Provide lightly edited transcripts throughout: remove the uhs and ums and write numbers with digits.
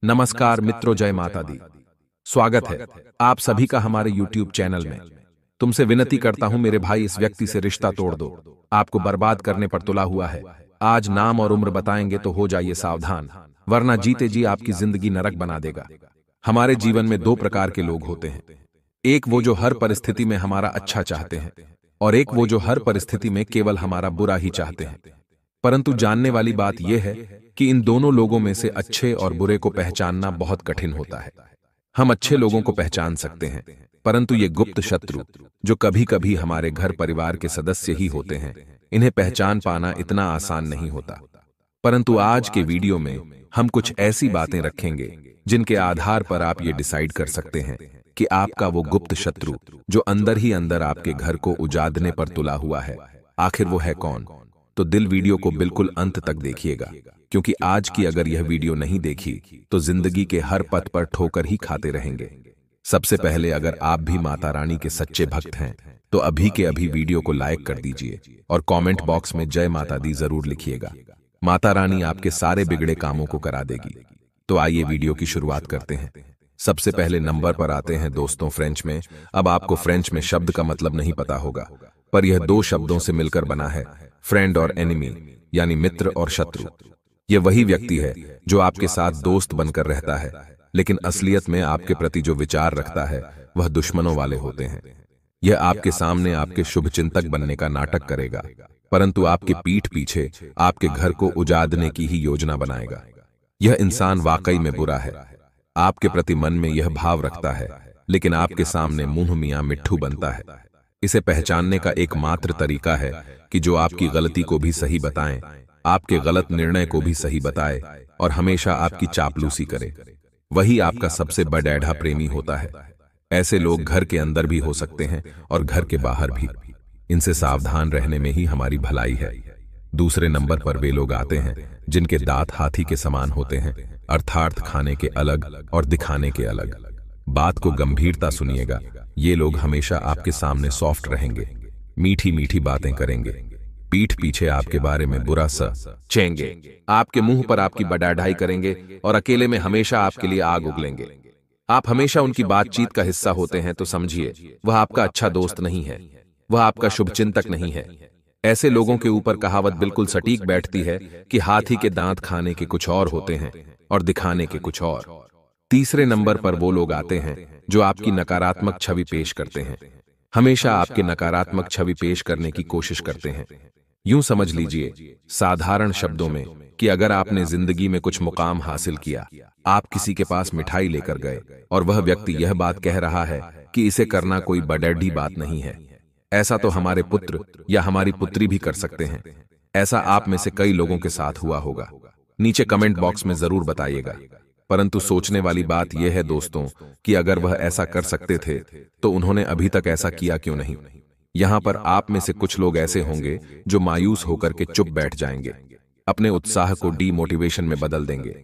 नमस्कार मित्रों, जय माता दी। स्वागत है आप सभी का हमारे YouTube चैनल में। तुमसे विनती करता हूं मेरे भाई, इस व्यक्ति से रिश्ता तोड़ दो, आपको बर्बाद करने पर तुला हुआ है। आज नाम और उम्र बताएंगे तो हो जाइए सावधान, वरना जीते जी आपकी जिंदगी नरक बना देगा। हमारे जीवन में दो प्रकार के लोग होते हैं, एक वो जो हर परिस्थिति में हमारा अच्छा चाहते हैं और एक वो जो हर परिस्थिति में केवल हमारा बुरा ही चाहते हैं। परंतु जानने वाली बात यह है कि इन दोनों लोगों में से अच्छे और बुरे को पहचानना बहुत कठिन होता है। हम अच्छे लोगों को पहचान सकते हैं, परंतु ये गुप्त शत्रु जो कभी कभी हमारे घर परिवार के सदस्य ही होते हैं, इन्हें पहचान पाना इतना आसान नहीं होता। परंतु आज के वीडियो में हम कुछ ऐसी बातें रखेंगे जिनके आधार पर आप ये डिसाइड कर सकते हैं कि आपका वो गुप्त शत्रु जो अंदर ही अंदर आपके घर को उजाड़ने पर तुला हुआ है, आखिर वो है कौन। तो दिल वीडियो को बिल्कुल अंत तक देखिएगा, क्योंकि आज की अगर यह वीडियो नहीं देखी तो जिंदगी के हर पथ पर ठोकर ही खाते रहेंगे। सबसे पहले, अगर आप भी माता रानी के सच्चे भक्त हैं तो अभी के अभी वीडियो को लाइक कर दीजिए और कमेंट बॉक्स में जय माता दी जरूर लिखिएगा। माता रानी आपके सारे बिगड़े कामों को करा देगी। तो आइए वीडियो की शुरुआत करते हैं। सबसे पहले नंबर पर आते हैं दोस्तों फ्रेंच में। अब आपको फ्रेंच में शब्द का मतलब नहीं पता होगा, पर यह दो शब्दों से मिलकर बना है, फ्रेंड और एनिमी, यानी मित्र और शत्रु। यह वही व्यक्ति है जो आपके साथ दोस्त बनकर रहता है, लेकिन असलियत में आपके प्रति जो विचार रखता है वह दुश्मनों वाले होते हैं। यह आपके सामने आपके शुभचिंतक बनने का नाटक करेगा, परंतु आपके पीठ पीछे आपके घर को उजाड़ने की ही योजना बनाएगा। यह इंसान वाकई में बुरा है, आपके प्रति मन में यह भाव रखता है, लेकिन आपके सामने मुंह मियां मिट्ठू बनता है। इसे पहचानने का एकमात्र तरीका है कि जो आपकी गलती को भी सही बताएं, आपके गलत निर्णय को भी सही बताए और हमेशा आपकी चापलूसी करे, वही आपका सबसे बड़ैढ़ा प्रेमी होता है। ऐसे लोग घर के अंदर भी हो सकते हैं और घर के बाहर भी। इनसे सावधान रहने में ही हमारी भलाई है। दूसरे नंबर पर वे लोग आते हैं जिनके दांत हाथी के समान होते हैं, अर्थात खाने के अलग और दिखाने के अलग। बात को गंभीरता सुनिएगा, ये लोग हमेशा आपके सामने सॉफ्ट रहेंगे, मीठी मीठी बातें करेंगे, पीठ पीछे आपके बारे में बुरा सा चेंगे, आपके मुंह पर आपकी बड़ाई करेंगे और अकेले में हमेशा आपके लिए आग उगलेंगे। आप हमेशा उनकी बातचीत का हिस्सा होते हैं तो समझिए वह आपका अच्छा दोस्त नहीं है, वह आपका शुभचिंतक नहीं है। ऐसे लोगों के ऊपर कहावत बिल्कुल सटीक बैठती है कि हाथी के दांत खाने के कुछ और होते हैं और दिखाने के कुछ और। तीसरे नंबर पर वो लोग आते हैं जो आपकी नकारात्मक छवि पेश करते हैं, हमेशा आपके नकारात्मक छवि पेश करने की कोशिश करते हैं। यूं समझ लीजिए साधारण शब्दों में कि अगर आपने जिंदगी में कुछ मुकाम हासिल किया, आप किसी के पास मिठाई लेकर गए और वह व्यक्ति यह बात कह रहा है कि इसे करना कोई बड़ी बात नहीं है, ऐसा तो हमारे पुत्र या हमारी पुत्री भी कर सकते हैं। ऐसा आप में से कई लोगों के साथ हुआ होगा, नीचे कमेंट बॉक्स में जरूर बताइएगा। परंतु सोचने वाली बात यह है दोस्तों कि अगर वह ऐसा कर सकते थे तो उन्होंने अभी तक ऐसा किया क्यों नहीं। यहां पर आप में से कुछ लोग ऐसे होंगे जो मायूस होकर के चुप बैठ जाएंगे, अपने उत्साह को डीमोटिवेशन में बदल देंगे,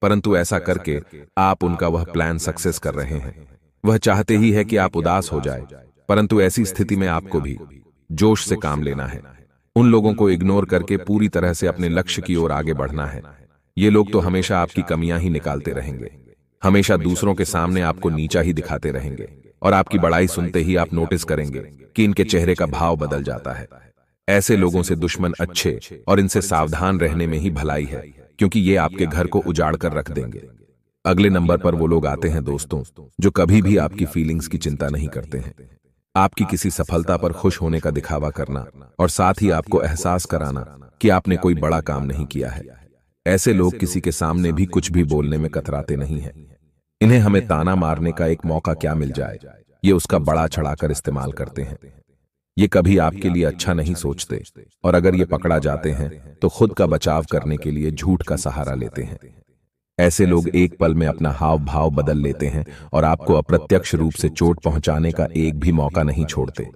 परंतु ऐसा करके आप उनका वह प्लान सक्सेस कर रहे हैं। वह चाहते ही है कि आप उदास हो जाए, परंतु ऐसी स्थिति में आपको भी जोश से काम लेना है। उन लोगों को इग्नोर करके पूरी तरह से अपने लक्ष्य की ओर आगे बढ़ना है। ये लोग तो हमेशा आपकी कमियां ही निकालते रहेंगे, हमेशा दूसरों के सामने आपको नीचा ही दिखाते रहेंगे और आपकी बड़ाई सुनते ही आप नोटिस करेंगे कि इनके चेहरे का भाव बदल जाता है। ऐसे लोगों से दुश्मन अच्छे और इनसे सावधान रहने में ही भलाई है, क्योंकि ये आपके घर को उजाड़ कर रख देंगे। अगले नंबर पर वो लोग आते हैं दोस्तों जो कभी भी आपकी फीलिंग्स की चिंता नहीं करते हैं। आपकी किसी सफलता पर खुश होने का दिखावा करना और साथ ही आपको एहसास कराना कि आपने कोई बड़ा काम नहीं किया है। ऐसे लोग किसी के सामने भी कुछ भी बोलने में कतराते नहीं हैं। इन्हें हमें ताना मारने का एक मौका क्या मिल जाए, ये उसका बड़ा चढ़ाकर इस्तेमाल करते हैं। ये कभी आपके लिए अच्छा नहीं सोचते और अगर ये पकड़ा जाते हैं तो खुद का बचाव करने के लिए झूठ का सहारा लेते हैं। ऐसे लोग एक पल में अपना हाव भाव बदल लेते हैं और आपको अप्रत्यक्ष रूप से चोट पहुंचाने का एक भी मौका नहीं छोड़ते।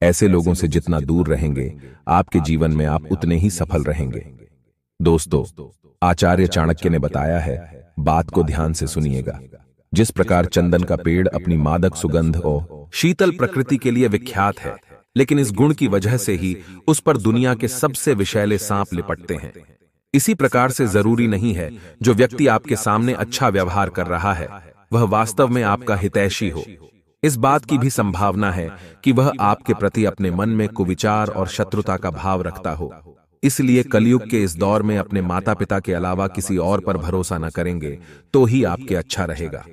ऐसे लोगों से जितना दूर रहेंगे, आपके जीवन में आप उतने ही सफल रहेंगे। दोस्तों, आचार्य चाणक्य ने बताया है, बात को ध्यान से सुनिएगा। जिस प्रकार चंदन का पेड़ अपनी मादक सुगंध और शीतल प्रकृति के लिए विख्यात है, लेकिन इस गुण की वजह से ही उस पर दुनिया के सबसे विषैले सांप लिपटते हैं। इसी प्रकार से जरूरी नहीं है जो व्यक्ति आपके सामने अच्छा व्यवहार कर रहा है वह वास्तव में आपका हितैषी हो। इस बात की भी संभावना है कि वह आपके प्रति अपने मन में कुविचार और शत्रुता का भाव रखता हो। इसलिए कलयुग के इस दौर में अपने माता पिता के अलावा किसी और पर भरोसा न करेंगे तो ही आपके अच्छा रहेगा।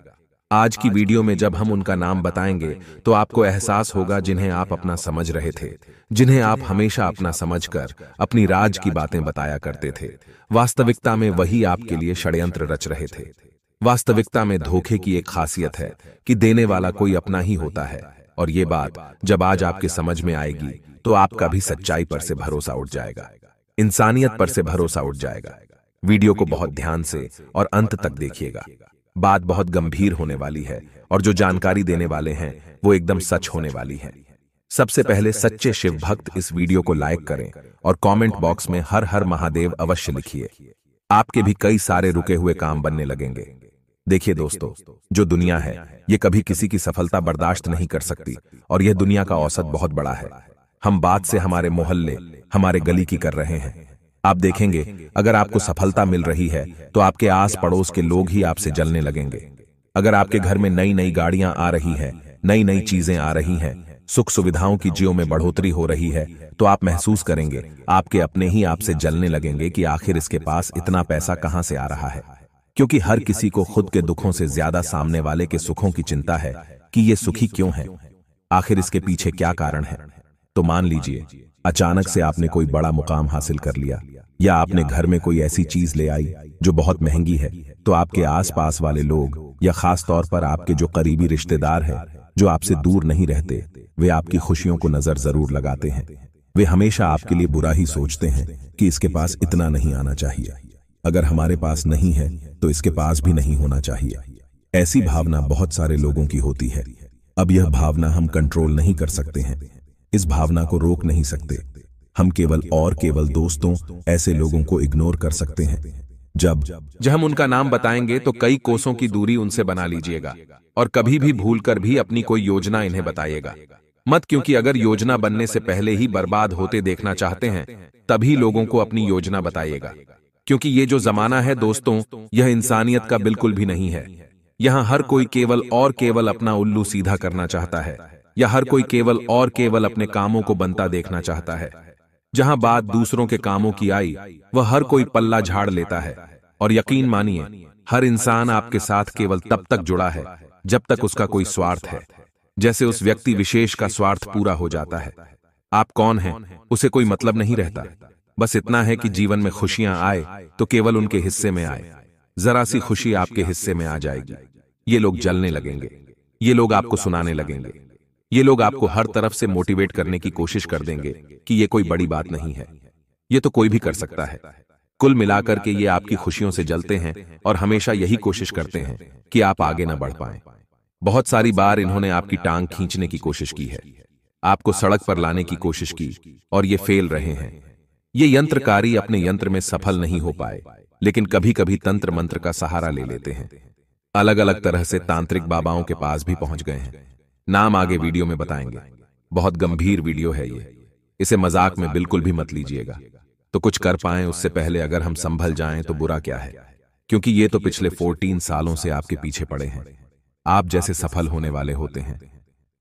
आज की वीडियो में जब हम उनका नाम बताएंगे तो आपको एहसास होगा जिन्हें आप अपना समझ रहे थे, जिन्हें आप हमेशा अपना समझकर अपनी राज की बातें बताया करते थे। वास्तविकता में वही आपके लिए षड्यंत्र रच रहे थे। वास्तविकता में धोखे की एक खासियत है कि देने वाला कोई अपना ही होता है, और ये बात जब आज आपके समझ में आएगी तो आपका भी सच्चाई पर से भरोसा उठ जाएगा, इंसानियत पर से भरोसा उठ जाएगा। वीडियो को बहुत ध्यान से और अंत तक देखिएगा। बात बहुत गंभीर होने वाली है और जो जानकारी देने वाले हैं वो एकदम सच होने वाली है। सबसे पहले सच्चे शिव भक्त इस वीडियो को लाइक करें और कमेंट बॉक्स में हर हर महादेव अवश्य लिखिए। आपके भी कई सारे रुके हुए काम बनने लगेंगे। देखिए दोस्तों, जो दुनिया है ये कभी किसी की सफलता बर्दाश्त नहीं कर सकती और यह दुनिया का औसत बहुत बड़ा है। हम बात से हमारे मोहल्ले, हमारे गली की कर रहे हैं। आप देखेंगे अगर आपको सफलता मिल रही है तो आपके आस पड़ोस के लोग ही आपसे जलने लगेंगे। अगर आपके घर में नई नई गाड़ियां आ रही हैं, नई नई चीजें आ रही हैं, सुख सुविधाओं की जियो में बढ़ोतरी हो रही है, तो आप महसूस करेंगे आपके अपने ही आपसे जलने लगेंगे कि आखिर इसके पास इतना पैसा कहां से आ रहा है। क्योंकि हर किसी को खुद के दुखों से ज्यादा सामने वाले के सुखों की चिंता है कि ये सुखी क्यों है, आखिर इसके पीछे क्या कारण है। तो मान लीजिए अचानक से आपने कोई बड़ा मुकाम हासिल कर लिया या आपने घर में कोई ऐसी चीज ले आई जो बहुत महंगी है, तो आपके आसपास वाले लोग या खास तौर पर आपके जो करीबी रिश्तेदार हैं जो आपसे दूर नहीं रहते, वे आपकी खुशियों को नजर जरूर लगाते हैं। वे हमेशा आपके लिए बुरा ही सोचते हैं कि इसके पास इतना नहीं आना चाहिए, अगर हमारे पास नहीं है तो इसके पास भी नहीं होना चाहिए। ऐसी भावना बहुत सारे लोगों की होती है। अब यह भावना हम कंट्रोल नहीं कर सकते हैं, इस भावना को रोक नहीं सकते। हम केवल दोस्तों ऐसे लोगों को इग्नोर कर सकते हैं। जब हम उनका नाम बताएंगे तो कई कोसों की दूरी उनसे बना लीजिएगा और कभी भी भूलकर भी अपनी कोई योजना इन्हें बताइएगा मत, क्योंकि अगर योजना बनने से पहले ही बर्बाद होते देखना चाहते हैं तभी लोगों को अपनी योजना बताइएगा। क्योंकि ये जो जमाना है दोस्तों, यह इंसानियत का बिल्कुल भी नहीं है। यहां हर कोई केवल अपना उल्लू सीधा करना चाहता है, या हर कोई केवल अपने कामों को बनता देखना चाहता है। जहां बात दूसरों के कामों की आई वह हर कोई पल्ला झाड़ लेता है। और यकीन मानिए, हर इंसान आपके साथ केवल तब तक जुड़ा है जब तक उसका कोई स्वार्थ है। जैसे उस व्यक्ति विशेष का स्वार्थ पूरा हो जाता है, आप कौन हैं उसे कोई मतलब नहीं रहता। बस इतना है कि जीवन में खुशियां आए तो केवल उनके हिस्से में आए। जरा सी खुशी आपके हिस्से में आ जाएगी, ये लोग जलने लगेंगे, ये लोग आपको सुनाने लगेंगे, ये लोग आपको हर तरफ से मोटिवेट करने की कोशिश कर देंगे कि ये कोई बड़ी बात नहीं है, ये तो कोई भी कर सकता है। कुल मिलाकर के ये आपकी खुशियों से जलते हैं और हमेशा यही कोशिश करते हैं कि आप आगे न बढ़ पाएं। बहुत सारी बार इन्होंने आपकी टांग खींचने की कोशिश की है, आपको सड़क पर लाने की कोशिश की और ये फेल रहे हैं। ये यंत्रकारी अपने यंत्र में सफल नहीं हो पाए, लेकिन कभी कभी तंत्र मंत्र का सहारा ले लेते हैं। अलग अलग तरह से तांत्रिक बाबाओं के पास भी पहुंच गए हैं। नाम आगे वीडियो में बताएंगे। बहुत गंभीर वीडियो है ये, इसे मजाक में बिल्कुल भी मत लीजिएगा। तो कुछ कर पाएं उससे पहले अगर हम संभल जाएं तो बुरा क्या है, क्योंकि ये तो पिछले 14 सालों से आपके पीछे पड़े हैं। आप जैसे सफल होने वाले होते हैं,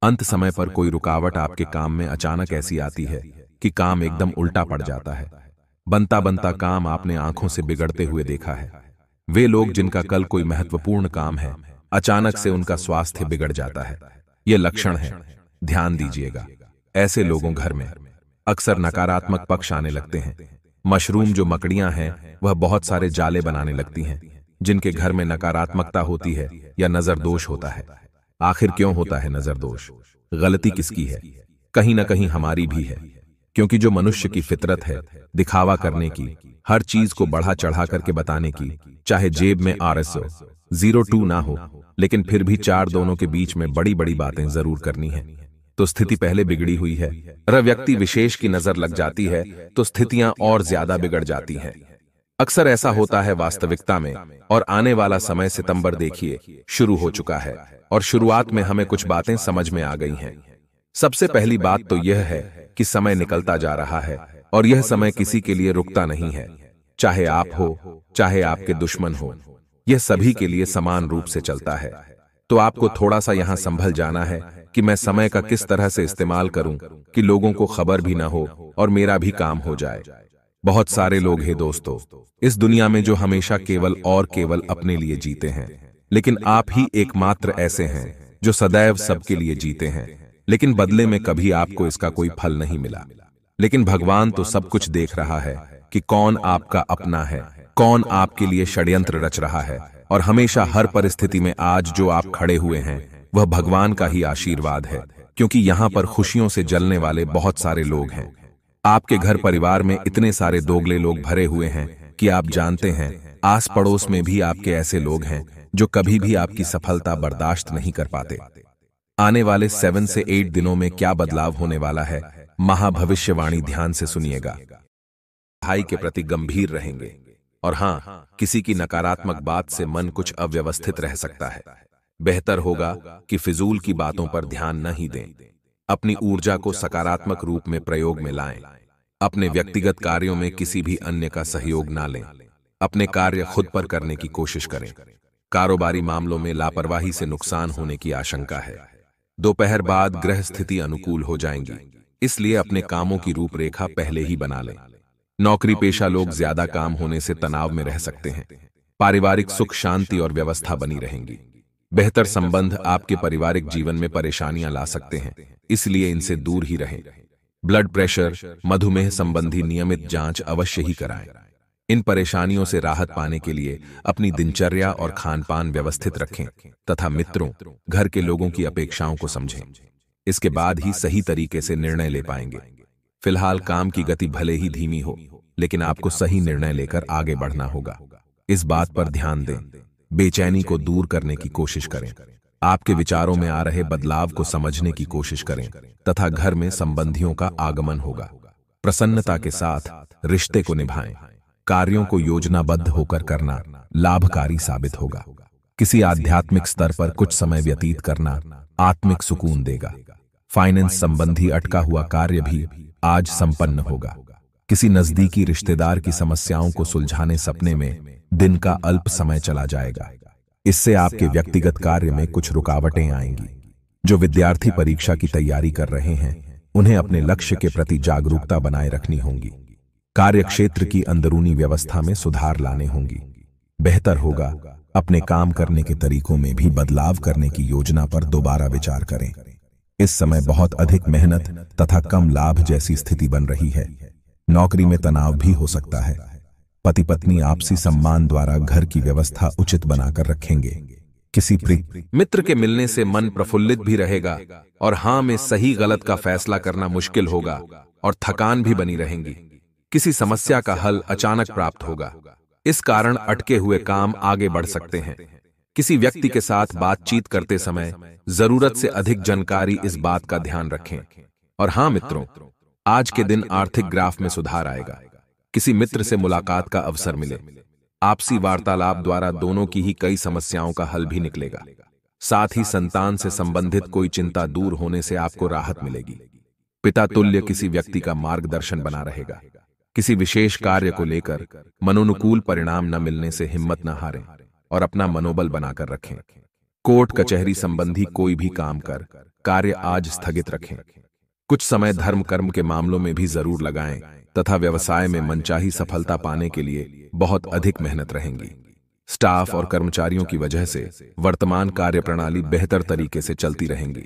अंत समय पर कोई रुकावट आपके काम में अचानक ऐसी आती है कि काम एकदम उल्टा पड़ जाता है। बनता बनता काम आपने आंखों से बिगड़ते हुए देखा है। वे लोग जिनका कल कोई महत्वपूर्ण काम है, अचानक से उनका स्वास्थ्य बिगड़ जाता है। ये लक्षण है, ध्यान दीजिएगा। ऐसे लोगों घर में अक्सर नकारात्मक पक्ष आने लगते हैं। मशरूम जो मकड़ियां हैं वह बहुत सारे जाले बनाने लगती हैं। जिनके घर में नकारात्मकता होती है या नजर दोष होता है। आखिर क्यों होता है नजर दोष? गलती किसकी है? कहीं ना कहीं हमारी भी है, क्योंकि जो मनुष्य की फितरत है दिखावा करने की, हर चीज को बढ़ा चढ़ा करके बताने की, चाहे जेब में RS 02 ना हो, लेकिन फिर भी चार दोनों के बीच में बड़ी बड़ी बातें जरूर करनी है। तो स्थिति पहले बिगड़ी हुई है, अगर व्यक्ति विशेष की नजर लग जाती है तो स्थितियां और ज्यादा बिगड़ जाती हैं। अक्सर ऐसा होता है वास्तविकता में, और आने वाला समय सितंबर देखिए शुरू हो चुका है और शुरुआत में हमें कुछ बातें समझ में आ गई हैं। सबसे पहली बात तो यह है कि समय निकलता जा रहा है और यह समय किसी के लिए रुकता नहीं है। चाहे आप हो, चाहे आपके दुश्मन हो, यह सभी के लिए समान रूप से चलता है। तो आपको थोड़ा सा यहां संभल जाना है कि मैं समय का किस तरह से इस्तेमाल करूं कि लोगों को खबर भी ना हो और मेरा भी काम हो जाए। बहुत सारे लोग हैं दोस्तों इस दुनिया में जो हमेशा केवल और केवल अपने लिए जीते हैं, लेकिन आप ही एकमात्र ऐसे हैं जो सदैव सबके लिए जीते हैं, लेकिन बदले में कभी आपको इसका कोई फल नहीं मिला। लेकिन भगवान तो सब कुछ देख रहा है कि कौन आपका अपना है, कौन आपके लिए षड्यंत्र रच रहा है, और हमेशा हर परिस्थिति में आज जो आप खड़े हुए हैं वह भगवान का ही आशीर्वाद है, क्योंकि यहां पर खुशियों से जलने वाले बहुत सारे लोग हैं। आपके घर परिवार में इतने सारे दोगले लोग भरे हुए हैं कि आप जानते हैं आस पड़ोस में भी आपके ऐसे लोग हैं जो कभी भी आपकी सफलता बर्दाश्त नहीं कर पाते। आने वाले 7 से 8 दिनों में क्या बदलाव होने वाला है, महाभविष्यवाणी ध्यान से सुनिएगा। भाई के प्रति गंभीर रहेंगे, और हां, किसी की नकारात्मक बात से मन कुछ अव्यवस्थित रह सकता है। बेहतर होगा कि फिजूल की बातों पर ध्यान न ही दें। अपनी ऊर्जा को सकारात्मक रूप में प्रयोग में लाएं। अपने व्यक्तिगत कार्यों में किसी भी अन्य का सहयोग ना लें। अपने कार्य खुद पर करने की कोशिश करें। कारोबारी मामलों में लापरवाही से नुकसान होने की आशंका है। दोपहर बाद ग्रह स्थिति अनुकूल हो जाएंगी, इसलिए अपने कामों की रूपरेखा पहले ही बना लें। नौकरी पेशा लोग ज्यादा काम होने से तनाव में रह सकते हैं। पारिवारिक सुख शांति और व्यवस्था बनी रहेंगी। बेहतर संबंध आपके पारिवारिक जीवन में परेशानियां ला सकते हैं, इसलिए इनसे दूर ही रहें। ब्लड प्रेशर, मधुमेह संबंधी नियमित जांच अवश्य ही कराएं। इन परेशानियों से राहत पाने के लिए अपनी दिनचर्या और खानपान व्यवस्थित रखें तथा मित्रों, घर के लोगों की अपेक्षाओं को समझें। इसके बाद ही सही तरीके से निर्णय ले पाएंगे। फिलहाल काम की गति भले ही धीमी हो, लेकिन आपको सही निर्णय लेकर आगे बढ़ना होगा। इस बात पर ध्यान दें। बेचैनी को दूर करने की कोशिश करें। आपके विचारों में आ रहे बदलाव को समझने की कोशिश करें तथा घर में संबंधियों का आगमन होगा। प्रसन्नता के साथ रिश्ते को निभाएं। कार्यों को योजनाबद्ध होकर करना लाभकारी साबित होगा। किसी आध्यात्मिक स्तर पर कुछ समय व्यतीत करना आत्मिक सुकून देगा। फाइनेंस संबंधी अटका हुआ कार्य भी आज संपन्न होगा। किसी नजदीकी रिश्तेदार की समस्याओं को सुलझाने सपने में दिन का अल्प समय चला जाएगा। इससे आपके व्यक्तिगत कार्य में कुछ रुकावटें आएंगी। जो विद्यार्थी परीक्षा की तैयारी कर रहे हैं, उन्हें अपने लक्ष्य के प्रति जागरूकता बनाए रखनी होगी। कार्यक्षेत्र की अंदरूनी व्यवस्था में सुधार लाने होंगी। बेहतर होगा अपने काम करने के तरीकों में भी बदलाव करने की योजना पर दोबारा विचार करें। इस समय बहुत अधिक मेहनत तथा कम लाभ जैसी स्थिति बन रही है। नौकरी में तनाव भी हो सकता है। पति पत्नी आपसी सम्मान द्वारा घर की व्यवस्था उचित बनाकर रखेंगे। किसी प्रिय मित्र के मिलने से मन प्रफुल्लित भी रहेगा, और हां में सही गलत का फैसला करना मुश्किल होगा और थकान भी बनी रहेंगी। किसी समस्या का हल अचानक प्राप्त होगा, इस कारण अटके हुए काम आगे बढ़ सकते हैं। किसी व्यक्ति के साथ बातचीत करते समय जरूरत से अधिक जानकारी, इस बात का ध्यान रखें। और हां मित्रों, आज के दिन आर्थिक ग्राफ में सुधार आएगा। किसी मित्र से मुलाकात का अवसर मिले। आपसी वार्तालाप द्वारा दोनों की ही कई समस्याओं का हल भी निकलेगा। साथ ही संतान से संबंधित कोई चिंता दूर होने से आपको राहत मिलेगी। पिता तुल्य किसी व्यक्ति का मार्गदर्शन बना रहेगा। किसी विशेष कार्य को लेकर मनोनुकूल परिणाम न मिलने से हिम्मत न हारें और अपना मनोबल बनाकर रखें। कोर्ट कचहरी संबंधी कोई भी काम कर कार्य आज स्थगित रखें। कुछ समय धर्म कर्म के मामलों में भी जरूर लगाएं तथा व्यवसाय में मनचाही सफलता पाने के लिए बहुत अधिक मेहनत रहेंगी। स्टाफ और कर्मचारियों की वजह से वर्तमान कार्य प्रणाली बेहतर तरीके से चलती रहेंगी।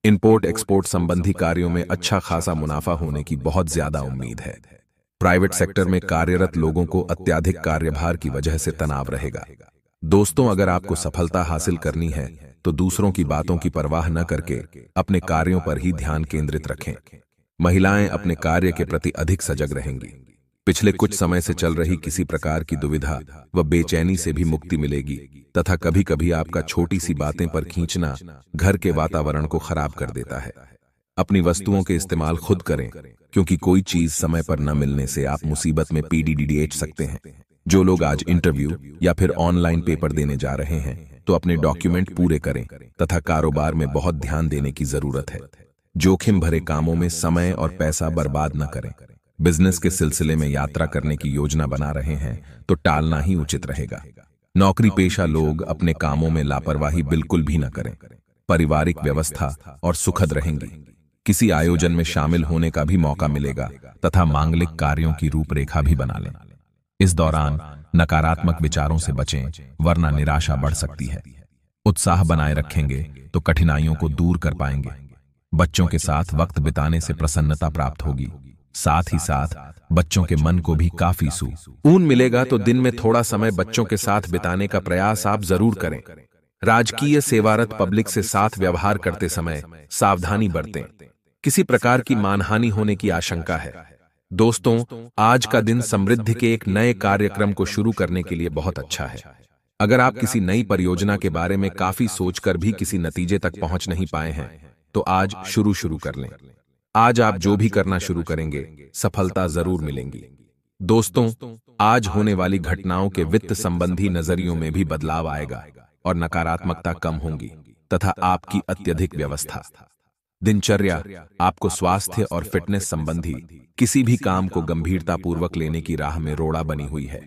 इंपोर्ट एक्सपोर्ट संबंधी कार्यों में अच्छा खासा मुनाफा होने की बहुत ज्यादा उम्मीद है। प्राइवेट सेक्टर में कार्यरत लोगों को अत्यधिक कार्यभार की वजह से तनाव रहेगा। दोस्तों, अगर आपको सफलता हासिल करनी है तो दूसरों की बातों की परवाह न करके अपने कार्यों पर ही ध्यान केंद्रित रखें। महिलाएं अपने कार्य के प्रति अधिक सजग रहेंगी। पिछले कुछ समय से चल रही किसी प्रकार की दुविधा व बेचैनी से भी मुक्ति मिलेगी तथा कभी कभी आपका छोटी सी बातें पर खींचना घर के वातावरण को खराब कर देता है। अपनी वस्तुओं के इस्तेमाल खुद करें, क्योंकि कोई चीज समय पर न मिलने से आप मुसीबत में पीडीडीएच सकते हैं। जो लोग आज इंटरव्यू या फिर ऑनलाइन पेपर देने जा रहे हैं तो अपने डॉक्यूमेंट पूरे करें तथा कारोबार में बहुत ध्यान देने की जरूरत है। जोखिम भरे कामों में समय और पैसा बर्बाद न करें। बिजनेस के सिलसिले में यात्रा करने की योजना बना रहे हैं तो टालना ही उचित रहेगा। नौकरी पेशा लोग अपने कामों में लापरवाही बिल्कुल भी न करें। पारिवारिक व्यवस्था और सुखद रहेंगी। किसी आयोजन में शामिल होने का भी मौका मिलेगा तथा मांगलिक कार्यों की रूपरेखा भी बना लें। इस दौरान नकारात्मक विचारों से बचें, वरना निराशा बढ़ सकती है। उत्साह बनाए रखेंगे तो कठिनाइयों को दूर कर पाएंगे। बच्चों के साथ वक्त बिताने से प्रसन्नता प्राप्त होगी। साथ ही साथ बच्चों के मन को भी काफी सुकून मिलेगा, तो दिन में थोड़ा समय बच्चों के साथ बिताने का प्रयास आप जरूर करें। राजकीय सेवारत पब्लिक से साथ व्यवहार करते समय सावधानी बरतें। किसी प्रकार की मानहानि होने की आशंका है। दोस्तों, आज का दिन समृद्धि के एक नए कार्यक्रम को शुरू करने के लिए बहुत अच्छा है। अगर आप किसी नई परियोजना के बारे में काफी सोचकर भी किसी नतीजे तक पहुंच नहीं पाए हैं, तो आज शुरू कर लें। आज आप जो भी करना शुरू करेंगे, सफलता जरूर मिलेंगी। दोस्तों, आज होने वाली घटनाओं के वित्त संबंधी नजरियों में भी बदलाव आएगा और नकारात्मकता कम होंगी तथा आपकी अत्यधिक व्यवस्था। दिनचर्या आपको स्वास्थ्य और फिटनेस संबंधी किसी भी काम को गंभीरतापूर्वक लेने की राह में रोड़ा बनी हुई है।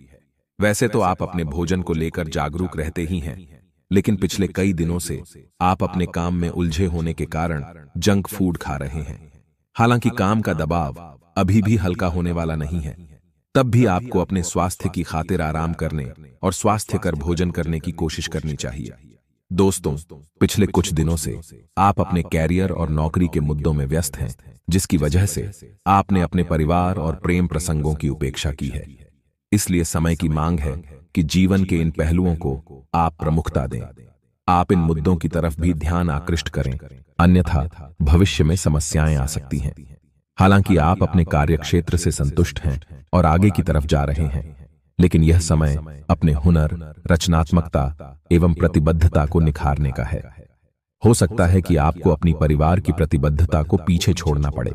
वैसे तो आप अपने भोजन को लेकर जागरूक रहते ही हैं, लेकिन पिछले कई दिनों से आप अपने काम में उलझे होने के कारण जंक फूड खा रहे हैं। हालांकि काम का दबाव अभी भी हल्का होने वाला नहीं है, तब भी आपको अपने स्वास्थ्य की खातिर आराम करने और स्वास्थ्यकर भोजन करने की कोशिश करनी चाहिए। दोस्तों, पिछले कुछ दिनों से आप अपने कैरियर और नौकरी के मुद्दों में व्यस्त हैं, जिसकी वजह से आपने अपने परिवार और प्रेम प्रसंगों की उपेक्षा की है। इसलिए समय की मांग है कि जीवन के इन पहलुओं को आप प्रमुखता दें। आप इन मुद्दों की तरफ भी ध्यान आकृष्ट करें, अन्यथा भविष्य में समस्याएं आ सकती हैं। हालांकि आप अपने कार्यक्षेत्र से संतुष्ट हैं और आगे की तरफ जा रहे हैं, लेकिन यह समय अपने हुनर, रचनात्मकता एवं प्रतिबद्धता को निखारने का है। हो सकता है कि आपको अपनी परिवार की प्रतिबद्धता को पीछे छोड़ना पड़े।